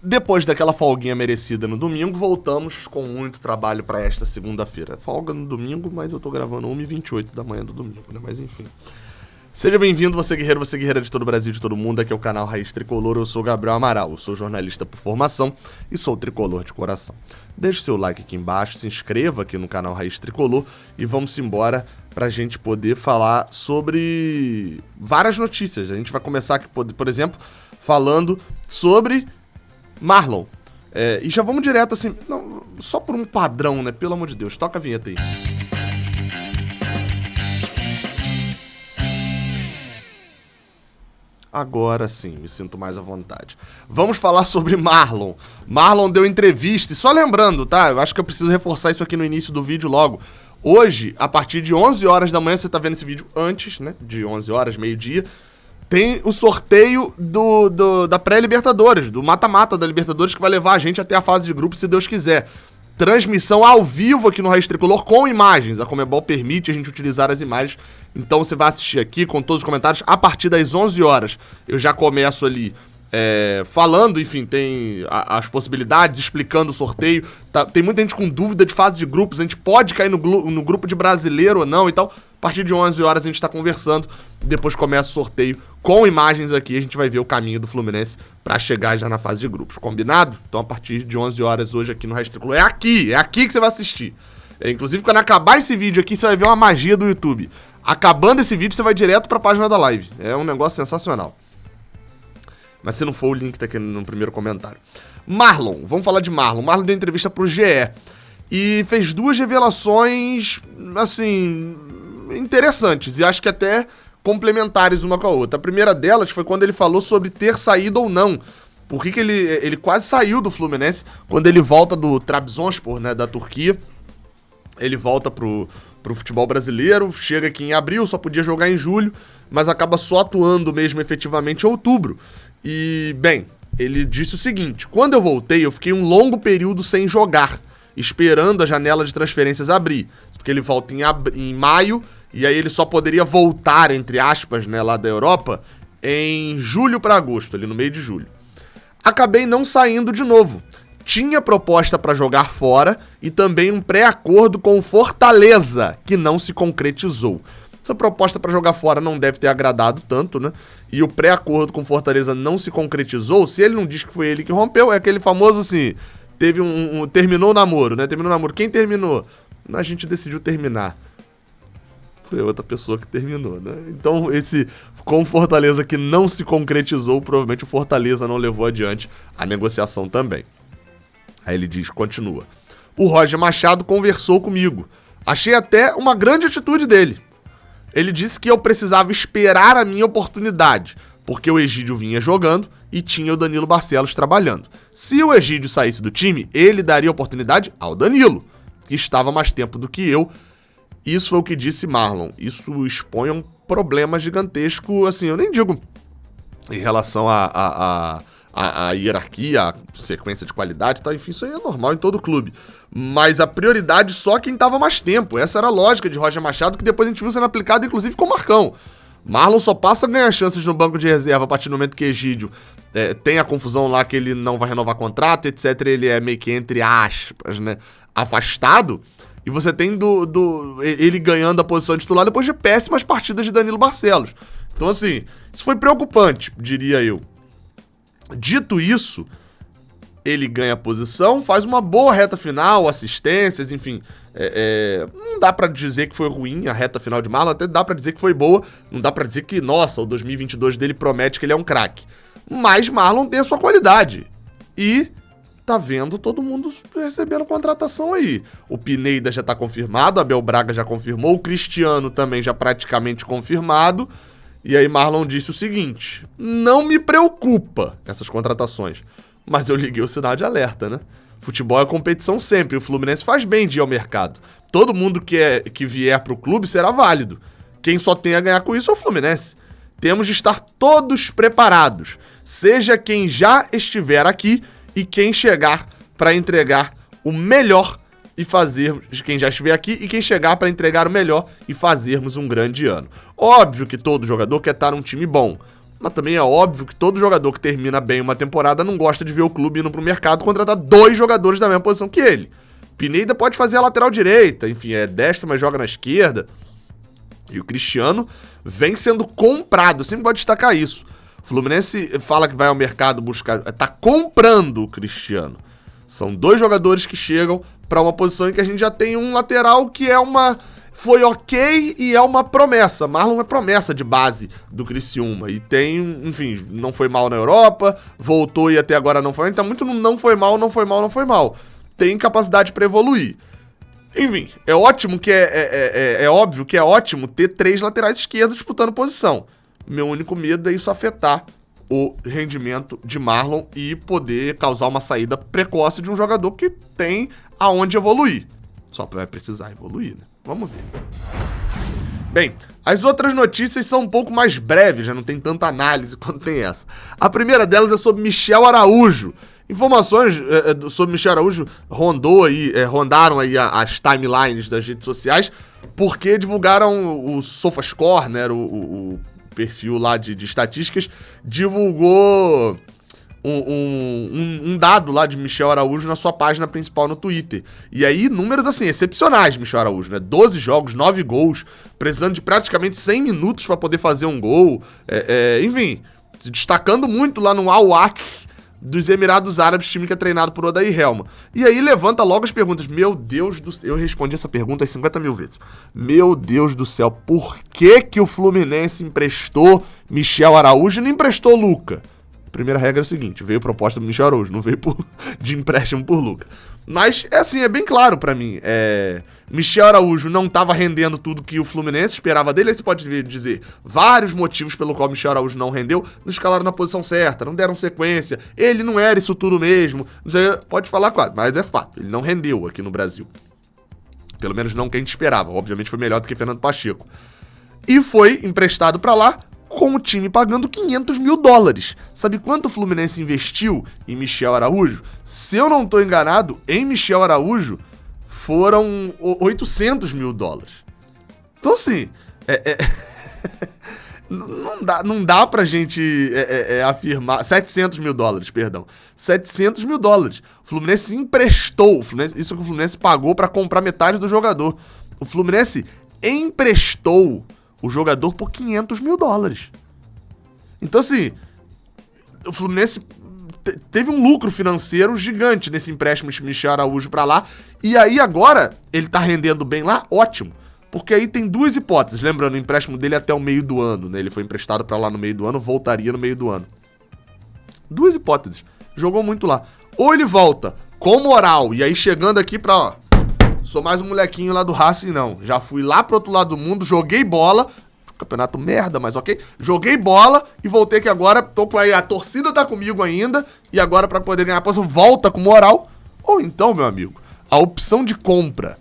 depois daquela folguinha merecida no domingo, voltamos com muito trabalho para esta segunda-feira. Folga no domingo, mas eu tô gravando 1h28 da manhã do domingo, né? Mas enfim. Seja bem-vindo, você guerreira de todo o Brasil, de todo mundo. Aqui é o canal Raiz Tricolor, eu sou Gabriel Amaral, eu sou jornalista por formação e sou tricolor de coração. Deixe seu like aqui embaixo, se inscreva aqui no canal Raiz Tricolor e vamos embora pra gente poder falar sobre várias notícias. A gente vai começar aqui, por exemplo, falando sobre Marlon. E já vamos direto assim, não, só por um padrão, né? Pelo amor de Deus, toca a vinheta aí. Agora sim, me sinto mais à vontade. Vamos falar sobre Marlon. Marlon deu entrevista, e só lembrando, tá? Eu acho que eu preciso reforçar isso aqui no início do vídeo logo. Hoje, a partir de 11 horas da manhã, você tá vendo esse vídeo antes, né? De 11 horas, meio-dia. Tem o sorteio da pré-Libertadores, do mata-mata da Libertadores, que vai levar a gente até a fase de grupo, se Deus quiser. Transmissão ao vivo aqui no Raiz Tricolor com imagens. A Conmebol permite a gente utilizar as imagens. Então você vai assistir aqui com todos os comentários a partir das 11 horas. Eu já começo ali falando, enfim, tem as possibilidades, explicando o sorteio. Tem muita gente com dúvida de fase de grupos. A gente pode cair no grupo de brasileiro ou não e tal. A partir de 11 horas a gente tá conversando. Depois começa o sorteio com imagens aqui. A gente vai ver o caminho do Fluminense pra chegar já na fase de grupos. Combinado? Então a partir de 11 horas hoje aqui no Raiz Tricolor. É aqui que você vai assistir. Inclusive quando acabar esse vídeo aqui, você vai ver uma magia do YouTube. Acabando esse vídeo, você vai direto pra página da live. É um negócio sensacional. Mas se não for, o link tá aqui no primeiro comentário. Marlon, vamos falar de Marlon. Marlon deu entrevista pro GE. E fez duas revelações, assim, interessantes. E acho que até complementares uma com a outra. A primeira delas foi quando ele falou sobre ter saído ou não. Por que ele quase saiu do Fluminense quando ele volta do Trabzonspor, né, da Turquia. Ele volta pro futebol brasileiro, chega aqui em abril, só podia jogar em julho, mas acaba só atuando mesmo efetivamente em outubro. E, bem, ele disse o seguinte: quando eu voltei, eu fiquei um longo período sem jogar, esperando a janela de transferências abrir. Porque ele volta em maio, e aí ele só poderia voltar, entre aspas, né, lá da Europa, em julho para agosto, ali no meio de julho. Acabei não saindo de novo. Tinha proposta para jogar fora e também um pré-acordo com o Fortaleza, que não se concretizou. Essa proposta para jogar fora não deve ter agradado tanto, né? E o pré-acordo com o Fortaleza não se concretizou. Se ele não diz que foi ele que rompeu, é aquele famoso assim, terminou o namoro, né? Terminou o namoro. Quem terminou? A gente decidiu terminar. Foi outra pessoa que terminou, né? Então, com o Fortaleza que não se concretizou, provavelmente o Fortaleza não levou adiante a negociação também. Aí ele diz, continua. O Roger Machado conversou comigo. Achei até uma grande atitude dele. Ele disse que eu precisava esperar a minha oportunidade, porque o Egídio vinha jogando e tinha o Danilo Barcelos trabalhando. Se o Egídio saísse do time, ele daria oportunidade ao Danilo, que estava mais tempo do que eu. Isso foi o que disse Marlon. Isso expõe um problema gigantesco, assim, eu nem digo em relação a hierarquia, a sequência de qualidade, tá? Enfim, isso aí é normal em todo clube. Mas a prioridade só quem tava mais tempo. Essa era a lógica de Roger Machado, que depois a gente viu sendo aplicada, inclusive, com o Marcão. Marlon só passa a ganhar chances no banco de reserva a partir do momento que Egídio tem a confusão lá que ele não vai renovar contrato, etc. Ele é meio que, entre aspas, né, afastado. E você tem ele ganhando a posição de titular depois de péssimas partidas de Danilo Barcelos. Então, assim, isso foi preocupante, diria eu. Dito isso, ele ganha a posição, faz uma boa reta final, assistências, enfim. Não dá pra dizer que foi ruim a reta final de Marlon, até dá pra dizer que foi boa. Não dá pra dizer que, nossa, o 2022 dele promete que ele é um craque. Mas Marlon tem a sua qualidade. E tá vendo todo mundo recebendo contratação aí. O Pineda já tá confirmado, o Abel Braga já confirmou, o Cristiano também já praticamente confirmado. E aí Marlon disse o seguinte: não me preocupa essas contratações, mas eu liguei o sinal de alerta, né? Futebol é competição sempre, o Fluminense faz bem de ir ao mercado. Todo mundo que vier pro clube será válido. Quem só tem a ganhar com isso é o Fluminense. Temos de estar todos preparados, seja quem já estiver aqui e quem chegar para entregar o melhor e fazermos, quem já estiver aqui e quem chegar para entregar o melhor e fazermos um grande ano. Óbvio que todo jogador quer estar num time bom, Mas também é óbvio que todo jogador que termina bem uma temporada não gosta de ver o clube indo pro mercado contratar 2 jogadores da mesma posição que ele. Pineda pode fazer a lateral direita, enfim, é destro, mas joga na esquerda. E o Cristiano vem sendo comprado, eu sempre gosto de destacar isso. O Fluminense fala que vai ao mercado buscar, tá comprando o Cristiano. São 2 jogadores que chegam para uma posição em que a gente já tem um lateral que foi ok e é uma promessa. Marlon é promessa de base do Criciúma. E tem, enfim, não foi mal na Europa, voltou e até agora não foi. Então muito não foi mal. Tem capacidade para evoluir. Enfim, é ótimo que é óbvio que é ótimo ter 3 laterais esquerdos disputando posição. Meu único medo é isso afetar o rendimento de Marlon e poder causar uma saída precoce de um jogador que tem aonde evoluir. Só vai precisar evoluir, né? Vamos ver. Bem, as outras notícias são um pouco mais breves, já não tem tanta análise quanto tem essa. A primeira delas é sobre Michel Araújo. Informações sobre Michel Araújo rondaram aí as timelines das redes sociais, porque divulgaram o SofaScore, né, o perfil lá de estatísticas, divulgou um dado lá de Michel Araújo na sua página principal no Twitter. E aí, números assim, excepcionais de Michel Araújo, né? 12 jogos, 9 gols, precisando de praticamente 100 minutos para poder fazer um gol. Enfim, se destacando muito lá no Al-Waqf dos Emirados Árabes, time que é treinado por Odair Helma. E aí levanta logo as perguntas. Meu Deus do céu, eu respondi essa pergunta 50 mil vezes. Meu Deus do céu, por que o Fluminense emprestou Michel Araújo e não emprestou Luca? Primeira regra é o seguinte, veio proposta do Michel Araújo, não veio de empréstimo por Luca. Mas, é bem claro pra mim. Michel Araújo não tava rendendo tudo que o Fluminense esperava dele. Aí você pode dizer vários motivos pelo qual Michel Araújo não rendeu. Não escalaram na posição certa, não deram sequência. Ele não era isso tudo mesmo. Você pode falar quase, mas é fato. Ele não rendeu aqui no Brasil. Pelo menos não o que a gente esperava. Obviamente foi melhor do que Fernando Pacheco. E foi emprestado pra lá, com o time pagando $500 mil. Sabe quanto o Fluminense investiu em Michel Araújo? Se eu não tô enganado, em Michel Araújo foram $800 mil. Então assim, não dá pra gente afirmar... $700 mil, perdão. $700 mil. O Fluminense emprestou, isso que o Fluminense pagou pra comprar metade do jogador. O Fluminense emprestou o jogador por $500 mil. Então, assim, o Fluminense teve um lucro financeiro gigante nesse empréstimo de Michel Araújo pra lá. E aí, agora, ele tá rendendo bem lá? Ótimo. Porque aí tem 2 hipóteses. Lembrando, o empréstimo dele é até o meio do ano, né? Ele foi emprestado pra lá no meio do ano, voltaria no meio do ano. 2 hipóteses. Jogou muito lá. Ou ele volta com moral, e aí chegando aqui pra, ó... Sou mais um molequinho lá do Racing, não. Já fui lá pro outro lado do mundo, joguei bola. Campeonato merda, mas ok. Joguei bola e voltei aqui agora. Tô com aí, a torcida tá comigo ainda. E agora, pra poder ganhar a posição, volta com moral. Ou então, meu amigo, a opção de compra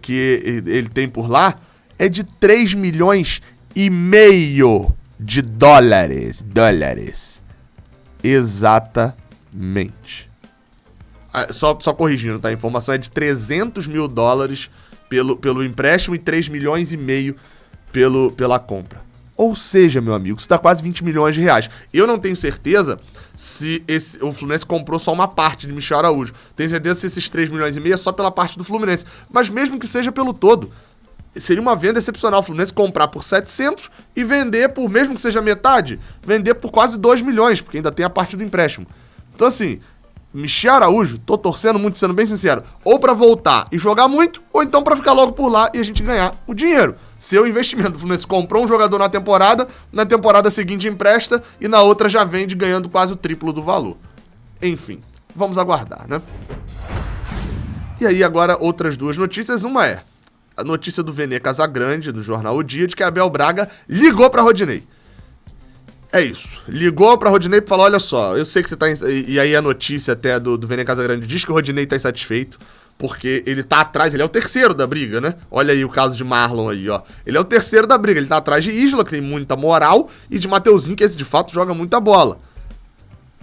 que ele tem por lá é de $3,5 milhões de dólares. Exatamente. Só corrigindo, tá? A informação é de $300 mil pelo empréstimo e $3,5 milhões pela compra. Ou seja, meu amigo, isso dá quase R$20 milhões. Eu não tenho certeza se o Fluminense comprou só uma parte de Michel Araújo. Tenho certeza se esses $3,5 milhões é só pela parte do Fluminense. Mas mesmo que seja pelo todo, seria uma venda excepcional o Fluminense comprar por 700 e vender por, mesmo que seja metade, vender por quase 2 milhões, porque ainda tem a parte do empréstimo. Então assim... Michel Araújo, tô torcendo muito, sendo bem sincero, ou pra voltar e jogar muito, ou então pra ficar logo por lá e a gente ganhar o dinheiro. Seu investimento, o Fluminense comprou um jogador na temporada seguinte empresta e na outra já vende ganhando quase o triplo do valor. Enfim, vamos aguardar, né? E aí agora outras 2 notícias, uma é a notícia do Vene Casagrande, do jornal O Dia, de que Abel Braga ligou pra Rodinei. É isso. Ligou pra Rodinei e falou, olha só, eu sei que você tá... E aí a notícia até do Vene Casagrande diz que o Rodinei tá insatisfeito, porque ele tá atrás, ele é o terceiro da briga, né? Olha aí o caso de Marlon aí, ó. Ele é o terceiro da briga, ele tá atrás de Isla, que tem muita moral, e de Mateuzinho, que esse de fato joga muita bola.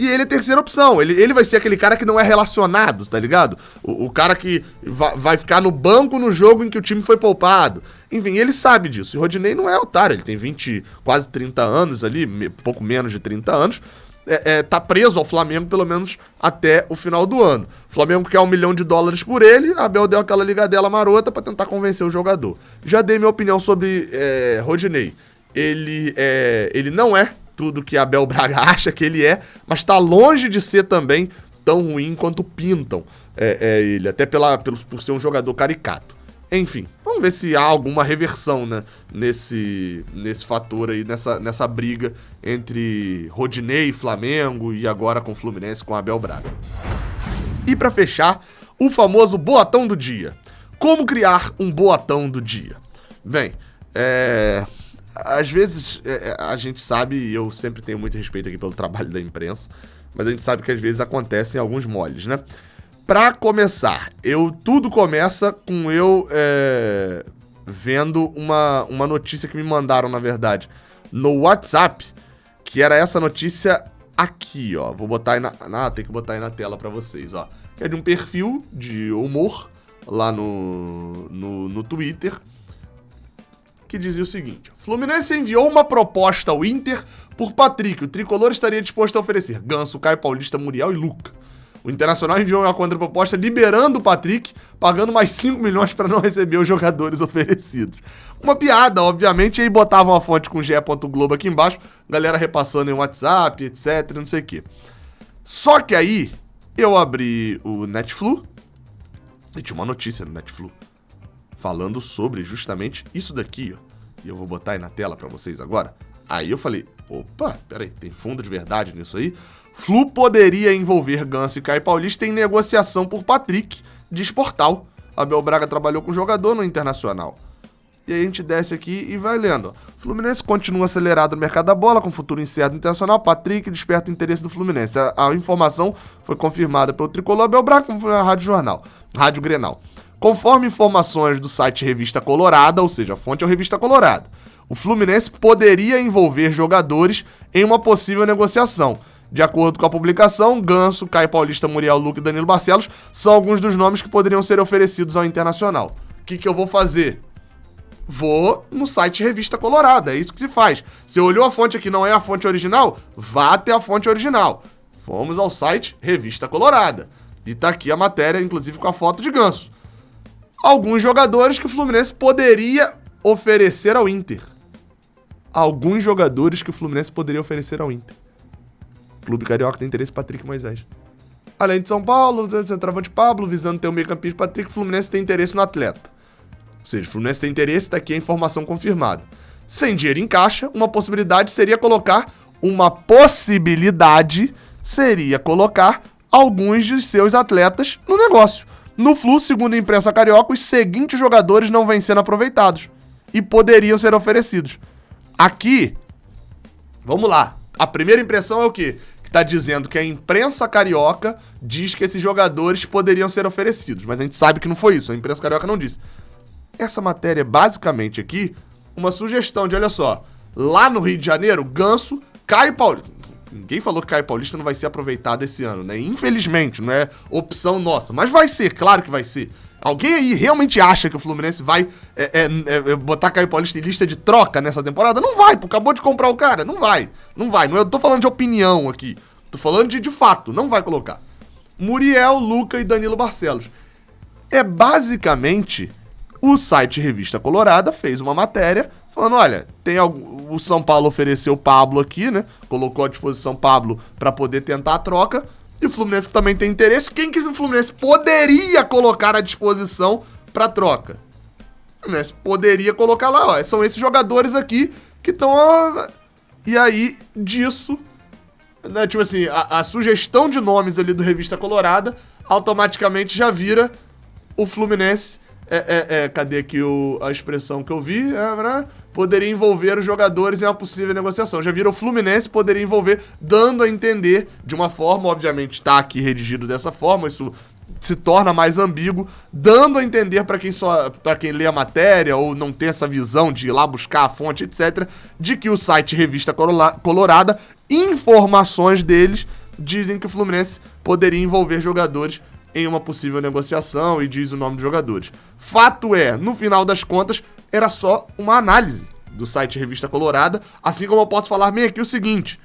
E ele é terceira opção. Ele vai ser aquele cara que não é relacionado, tá ligado? O cara que vai ficar no banco no jogo em que o time foi poupado. Enfim, ele sabe disso. E o Rodinei não é otário. Ele tem quase 30 anos ali, pouco menos de 30 anos. Tá preso ao Flamengo pelo menos até o final do ano. O Flamengo quer $1 milhão por ele. A Abel deu aquela ligadela marota pra tentar convencer o jogador. Já dei minha opinião sobre Rodinei. Ele não é tudo que Abel Braga acha que ele é, mas tá longe de ser também tão ruim quanto pintam ele, até por ser um jogador caricato. Enfim, vamos ver se há alguma reversão, né, nesse fator aí, nessa briga entre Rodinei e Flamengo e agora com o Fluminense, com Abel Braga. E pra fechar, o famoso boatão do dia. Como criar um boatão do dia? Bem, às vezes a gente sabe, e eu sempre tenho muito respeito aqui pelo trabalho da imprensa, mas a gente sabe que às vezes acontecem alguns moles, né? Pra começar, tudo começa com eu vendo uma notícia que me mandaram, na verdade, no WhatsApp, que era essa notícia aqui, ó. Vou botar aí tem que botar aí na tela pra vocês, ó. Que é de um perfil de humor lá no Twitter, que dizia o seguinte: Fluminense enviou uma proposta ao Inter por Patrick. O tricolor estaria disposto a oferecer Ganso, Caio Paulista, Muriel e Luca. O Internacional enviou uma contraproposta liberando o Patrick, pagando mais 5 milhões para não receber os jogadores oferecidos. Uma piada, obviamente, e aí botavam a fonte com ge.globo aqui embaixo, galera repassando em WhatsApp, etc, não sei o quê. Só que aí, eu abri o Netflu, e tinha uma notícia no Netflu, falando sobre justamente isso daqui, ó. E eu vou botar aí na tela pra vocês agora. Aí eu falei, opa, peraí, tem fundo de verdade nisso aí? Flu poderia envolver Ganso e Caio Paulista em negociação por Patrick, diz Portal. Abel Braga trabalhou com o jogador no Internacional. E aí a gente desce aqui e vai lendo, ó. Fluminense continua acelerado no mercado da bola, com futuro incerto no Internacional. Patrick desperta o interesse do Fluminense. A informação foi confirmada pelo tricolor Abel Braga, como foi a Rádio Grenal. Conforme informações do site Revista Colorada, ou seja, a fonte é o Revista Colorada, o Fluminense poderia envolver jogadores em uma possível negociação. De acordo com a publicação, Ganso, Caio Paulista, Muriel, Luca e Danilo Barcelos são alguns dos nomes que poderiam ser oferecidos ao Internacional. O que eu vou fazer? Vou no site Revista Colorada, é isso que se faz. Você olhou a fonte aqui, não é a fonte original? Vá até a fonte original. Fomos ao site Revista Colorada. E tá aqui a matéria, inclusive com a foto de Ganso. Alguns jogadores que o Fluminense poderia oferecer ao Inter. Alguns jogadores que o Fluminense poderia oferecer ao Inter. O Clube Carioca tem interesse em Patrick Moisés. Além de São Paulo, centroavante Pablo, visando ter o meio-campista Patrick, o Fluminense tem interesse no atleta. Ou seja, o Fluminense tem interesse, tá aqui a informação confirmada. Sem dinheiro em caixa, uma possibilidade seria colocar alguns de seus atletas no negócio. No Flu, segundo a imprensa carioca, os seguintes jogadores não vêm sendo aproveitados e poderiam ser oferecidos. Aqui, vamos lá. A primeira impressão é o quê? Que tá dizendo que a imprensa carioca diz que esses jogadores poderiam ser oferecidos, mas a gente sabe que não foi isso, a imprensa carioca não disse. Essa matéria é basicamente aqui uma sugestão de, olha só, lá no Rio de Janeiro, Ganso, Caio Paulista. Ninguém falou que Caio Paulista não vai ser aproveitado esse ano, né? Infelizmente, não é opção nossa, mas vai ser, claro que vai ser. Alguém aí realmente acha que o Fluminense vai botar Caio Paulista em lista de troca nessa temporada? Não vai, pô, acabou de comprar o cara. Não vai. Eu tô falando de opinião aqui. Tô falando de fato, não vai colocar. Muriel, Luca e Danilo Barcelos. É basicamente, o site Revista Colorada fez uma matéria falando, olha, o São Paulo ofereceu o Pablo aqui, né? Colocou à disposição Pablo pra poder tentar a troca. E o Fluminense também tem interesse. Quem que o Fluminense poderia colocar à disposição pra troca? O Fluminense poderia colocar lá, ó. São esses jogadores aqui que estão... E aí, disso, né, tipo assim, a sugestão de nomes ali do Revista Colorada automaticamente já vira o Fluminense... cadê aqui a expressão que eu vi? Né? Poderia envolver os jogadores em uma possível negociação. Já vira o Fluminense, poderia envolver, dando a entender de uma forma, obviamente está aqui redigido dessa forma, isso se torna mais ambíguo, dando a entender para quem lê a matéria ou não tem essa visão de ir lá buscar a fonte, etc., de que o site Revista Colorada, informações deles dizem que o Fluminense poderia envolver jogadores em uma possível negociação e diz o nome dos jogadores. Fato é, no final das contas, era só uma análise do site Revista Colorada, assim como eu posso falar bem aqui o seguinte: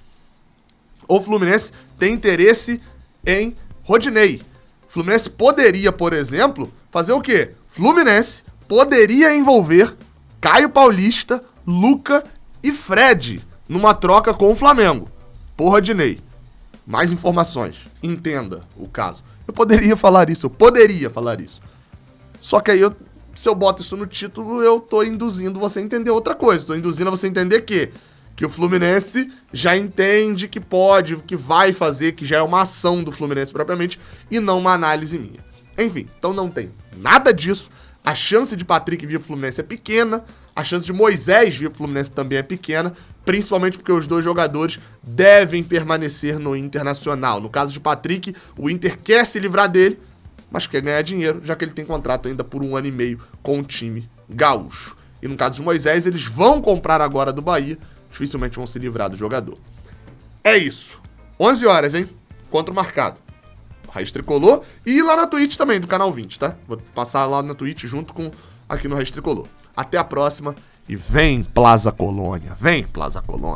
o Fluminense tem interesse em Rodinei. O Fluminense poderia, por exemplo, fazer o quê? Fluminense poderia envolver Caio Paulista, Luca e Fred numa troca com o Flamengo por Rodinei. Mais informações, entenda o caso. Eu poderia falar isso. Só que aí, se eu boto isso no título, eu tô induzindo você a entender outra coisa. Tô induzindo você a entender que o Fluminense já entende que pode, que vai fazer, que já é uma ação do Fluminense propriamente, e não uma análise minha. Enfim, então não tem nada disso. A chance de Patrick vir pro Fluminense é pequena, a chance de Moisés vir pro Fluminense também é pequena, principalmente porque os dois jogadores devem permanecer no Internacional. No caso de Patrick, o Inter quer se livrar dele, mas quer ganhar dinheiro, já que ele tem contrato ainda por 1 ano e meio com o time gaúcho. E no caso de Moisés, eles vão comprar agora do Bahia, dificilmente vão se livrar do jogador. É isso. 11 horas, hein? Encontro marcado. Raiz Tricolor e lá na Twitch também, do Canal 20, tá? Vou passar lá na Twitch junto com aqui no Raiz Tricolor. Até a próxima e vem Plaza Colônia. Vem Plaza Colônia.